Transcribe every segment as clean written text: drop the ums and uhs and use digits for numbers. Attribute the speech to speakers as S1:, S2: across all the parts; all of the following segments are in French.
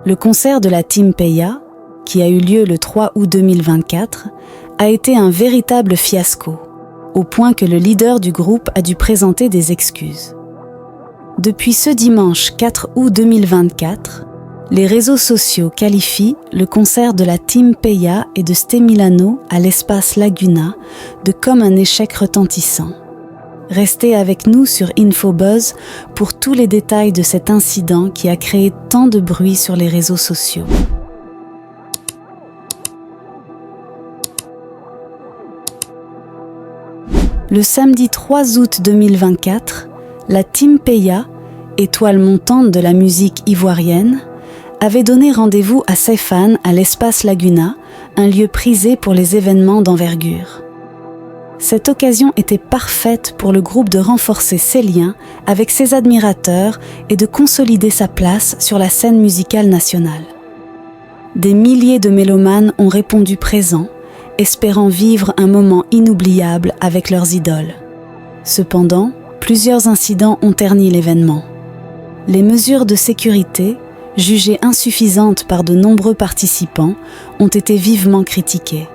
S1: Le concert de la Team Peya, qui a eu lieu le 3 août 2024, a été un véritable fiasco, au point que le leader du groupe a dû présenter des excuses. Depuis ce dimanche 4 août 2024, les réseaux sociaux qualifient le concert de la Team Peya et de Ste Milano à l'espace Laguna de comme un échec retentissant. Restez avec nous sur Infobuzz pour tous les détails de cet incident qui a créé tant de bruit sur les réseaux sociaux. Le samedi 3 août 2024, la Team Peya, étoile montante de la musique ivoirienne, avait donné rendez-vous à ses fans à l'espace Laguna, un lieu prisé pour les événements d'envergure. Cette occasion était parfaite pour le groupe de renforcer ses liens avec ses admirateurs et de consolider sa place sur la scène musicale nationale. Des milliers de mélomanes ont répondu présents, espérant vivre un moment inoubliable avec leurs idoles. Cependant, plusieurs incidents ont terni l'événement. Les mesures de sécurité, jugées insuffisantes par de nombreux participants, ont été vivement critiquées.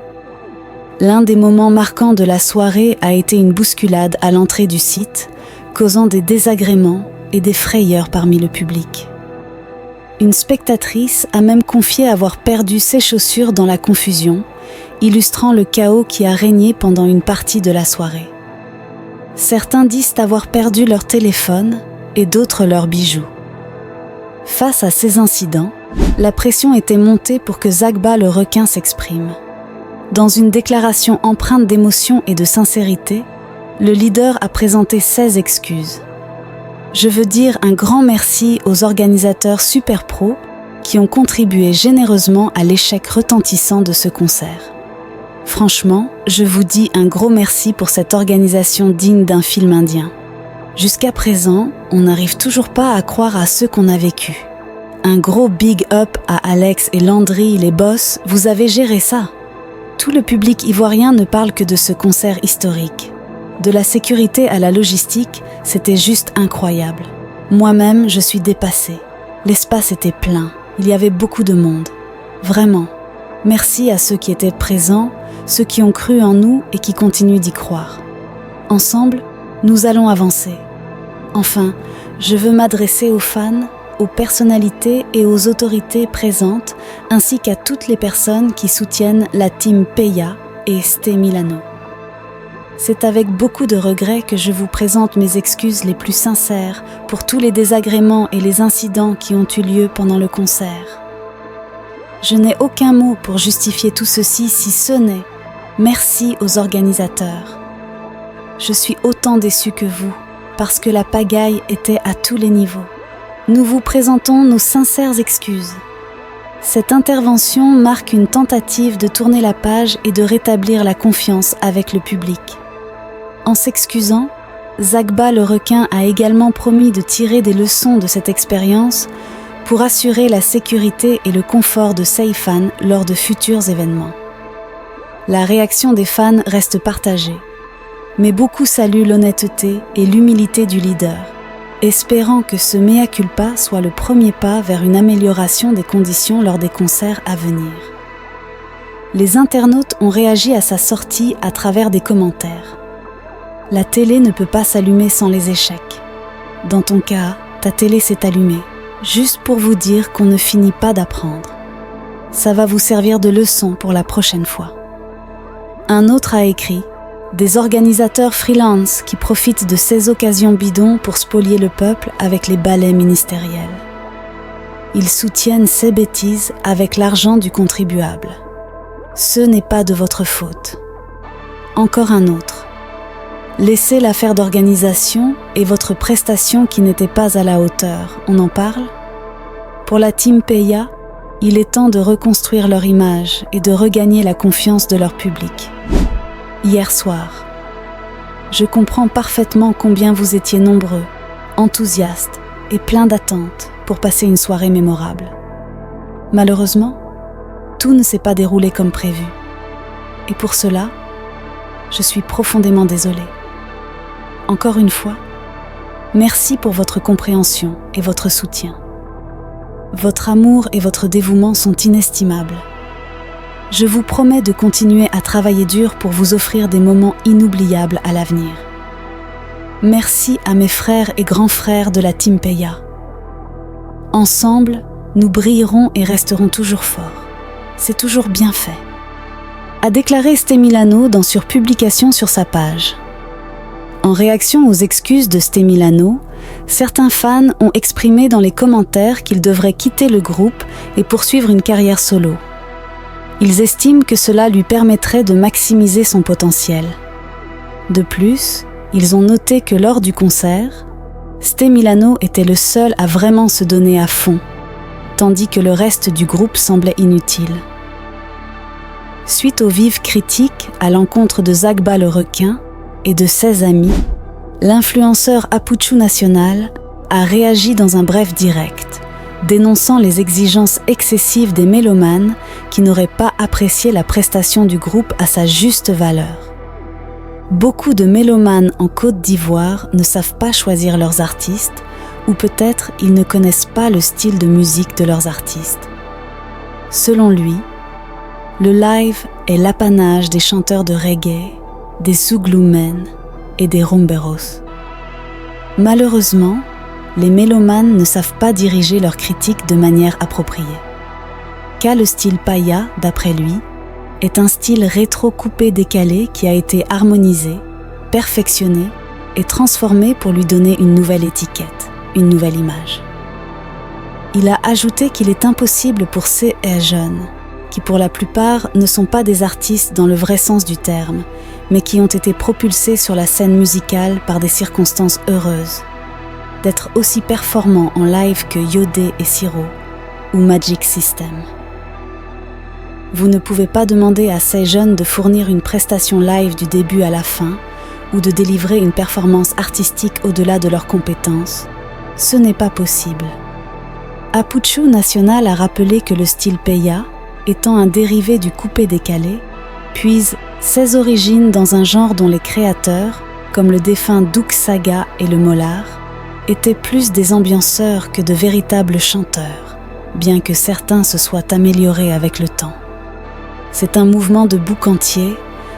S1: L'un des moments marquants de la soirée a été une bousculade à l'entrée du site, causant des désagréments et des frayeurs parmi le public. Une spectatrice a même confié avoir perdu ses chaussures dans la confusion, illustrant le chaos qui a régné pendant une partie de la soirée. Certains disent avoir perdu leur téléphone et d'autres leurs bijoux. Face à ces incidents, la pression était montée pour que Zagba le requin s'exprime. Dans une déclaration empreinte d'émotion et de sincérité, le leader a présenté 16 excuses. Je veux dire un grand merci aux organisateurs super pro qui ont contribué généreusement à l'échec retentissant de ce concert. Franchement, je vous dis un gros merci pour cette organisation digne d'un film indien. Jusqu'à présent, on n'arrive toujours pas à croire à ce qu'on a vécu. Un gros big up à Alex et Landry, les boss, vous avez géré ça. Tout le public ivoirien ne parle que de ce concert historique. De la sécurité à la logistique, c'était juste incroyable. Moi-même, je suis dépassée. L'espace était plein, il y avait beaucoup de monde. Vraiment, merci à ceux qui étaient présents, ceux qui ont cru en nous et qui continuent d'y croire. Ensemble, nous allons avancer. Enfin, je veux m'adresser aux fans, aux personnalités et aux autorités présentes, ainsi qu'à toutes les personnes qui soutiennent la Team Peya et Ste Milano. C'est avec beaucoup de regret que je vous présente mes excuses les plus sincères pour tous les désagréments et les incidents qui ont eu lieu pendant le concert. Je n'ai aucun mot pour justifier tout ceci si ce n'est merci aux organisateurs. Je suis autant déçue que vous, parce que la pagaille était à tous les niveaux. Nous vous présentons nos sincères excuses. Cette intervention marque une tentative de tourner la page et de rétablir la confiance avec le public. En s'excusant, Zagba le requin a également promis de tirer des leçons de cette expérience pour assurer la sécurité et le confort de ses fans lors de futurs événements. La réaction des fans reste partagée, mais beaucoup saluent l'honnêteté et l'humilité du leader, espérant que ce mea culpa soit le premier pas vers une amélioration des conditions lors des concerts à venir. Les internautes ont réagi à sa sortie à travers des commentaires. La télé ne peut pas s'allumer sans les échecs. Dans ton cas, ta télé s'est allumée, juste pour vous dire qu'on ne finit pas d'apprendre. Ça va vous servir de leçon pour la prochaine fois. Un autre a écrit « Des organisateurs freelance qui profitent de ces occasions bidons pour spolier le peuple avec les balais ministériels. Ils soutiennent ces bêtises avec l'argent du contribuable. Ce n'est pas de votre faute. » Encore un autre. « Laissez l'affaire d'organisation et votre prestation qui n'était pas à la hauteur. On en parle ? Pour la Team Peya, il est temps de reconstruire leur image et de regagner la confiance de leur public. Hier soir, je comprends parfaitement combien vous étiez nombreux, enthousiastes et pleins d'attentes pour passer une soirée mémorable. Malheureusement, tout ne s'est pas déroulé comme prévu. Et pour cela, je suis profondément désolée. Encore une fois, merci pour votre compréhension et votre soutien. Votre amour et votre dévouement sont inestimables. Je vous promets de continuer à travailler dur pour vous offrir des moments inoubliables à l'avenir. Merci à mes frères et grands frères de la Team Peya. Ensemble, nous brillerons et resterons toujours forts. C'est toujours bien fait. A déclaré Ste Milano dans sur publication sur sa page. En réaction aux excuses de Ste Milano, certains fans ont exprimé dans les commentaires qu'il devrait quitter le groupe et poursuivre une carrière solo. Ils estiment que cela lui permettrait de maximiser son potentiel. De plus, ils ont noté que lors du concert, Ste Milano était le seul à vraiment se donner à fond, tandis que le reste du groupe semblait inutile. Suite aux vives critiques à l'encontre de Zagba le requin et de ses amis, l'influenceur Apuchu National a réagi dans un bref direct, dénonçant les exigences excessives des mélomanes qui n'auraient pas apprécié la prestation du groupe à sa juste valeur. Beaucoup de mélomanes en Côte d'Ivoire ne savent pas choisir leurs artistes, ou peut-être ils ne connaissent pas le style de musique de leurs artistes. Selon lui, le live est l'apanage des chanteurs de reggae, des Zouglou-men et des rumberos. Malheureusement, les mélomanes ne savent pas diriger leurs critiques de manière appropriée. Car le style païa, d'après lui, est un style rétro-coupé décalé qui a été harmonisé, perfectionné et transformé pour lui donner une nouvelle étiquette, une nouvelle image. Il a ajouté qu'il est impossible pour ces jeunes, qui pour la plupart ne sont pas des artistes dans le vrai sens du terme, mais qui ont été propulsés sur la scène musicale par des circonstances heureuses, d'être aussi performants en live que Yodé et Siro ou Magic System. Vous ne pouvez pas demander à ces jeunes de fournir une prestation live du début à la fin ou de délivrer une performance artistique au-delà de leurs compétences. Ce n'est pas possible. Apuchu National a rappelé que le style Peya, étant un dérivé du coupé-décalé, puise ses origines dans un genre dont les créateurs, comme le défunt Douk Saga et le Molar, étaient plus des ambianceurs que de véritables chanteurs, bien que certains se soient améliorés avec le temps. C'est un mouvement de boucantier,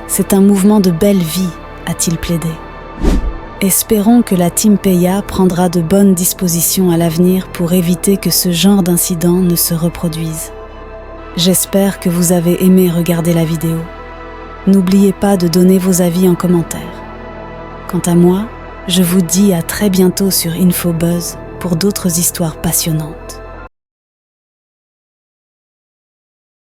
S1: c'est un mouvement de belle vie, a-t-il plaidé. Espérons que la Team Peya prendra de bonnes dispositions à l'avenir pour éviter que ce genre d'incident ne se reproduise. J'espère que vous avez aimé regarder la vidéo. N'oubliez pas de donner vos avis en commentaire. Quant à moi, je vous dis à très bientôt sur InfoBuzz pour d'autres histoires passionnantes.